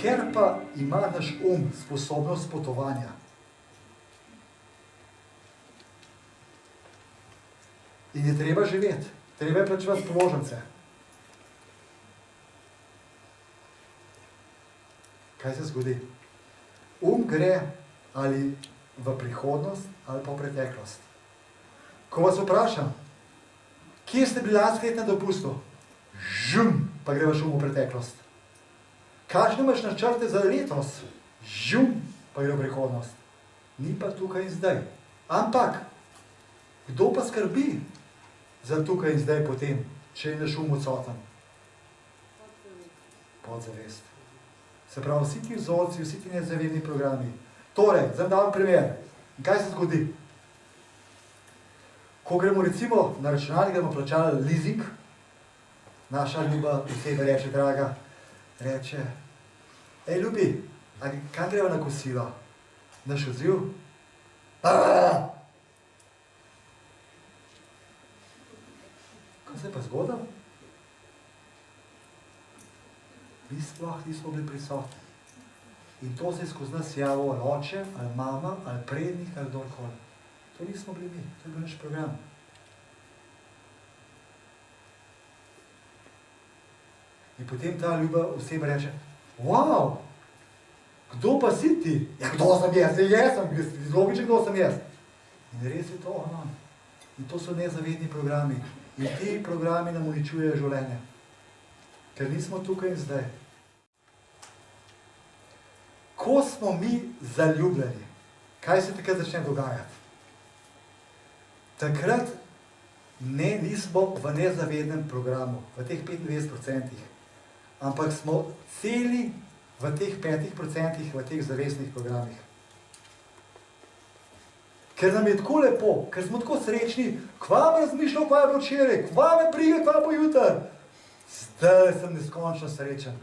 Ker pa ima naš sposobnost potovanja, in je treba živeti, treba je plačevati položnice. Kaj se zgodi? Gre ali v prihodnost ali pa v preteklost. Ko vas vprašam, kje ste bili lansko leto na dopustu? Žum, pa gre vaš v preteklost. Kakšne imaš načrte za letos? Žum, pa gre v prihodnost. Ni pa tukaj in zdaj. Ampak, kdo pa skrbi za tukaj in zdaj potem, če je naš odsoten? Podzavest. Se pravi, vsi ti vzorci, vsi ti nezavedni programi. Torej, zdaj dam primer. In kaj se zgodi? Ko gremo recimo na računalnik, gremo plačali leasing, naša ljuba oseba reče, draga, reče, ej, ljubi, kam gremo na kosilo? Naš odziv? Kaj se je pa zgodilo? Mi sploh nismo bili prisotni. In to se je skozi nas javil ali oče, ali mama, ali prednik, ali kdorkoli. To nismo bili mi, to je bil naš program. In potem ta ljuba oseba reče, wow, kdo pa si ti? Ja, kdo sem jaz? Jaz sem, logično, kdo sem jaz. In res je to, no. In to so nezavedni programi. In ti programi nam uničujejo življenje. Ker nismo tukaj in zdaj. Ko smo mi zaljubljeni, kaj se takrat začne dogajati? Takrat nismo v nezavednem programu, v teh 25%, ampak smo celi v teh 5%, v teh zavestnih programih. Ker nam je tako lepo, ker smo tako srečni, kva me razmišljal, kva je bilo včeraj, kva me prije, kva bo jutri. Zdaj sem neskončno srečen.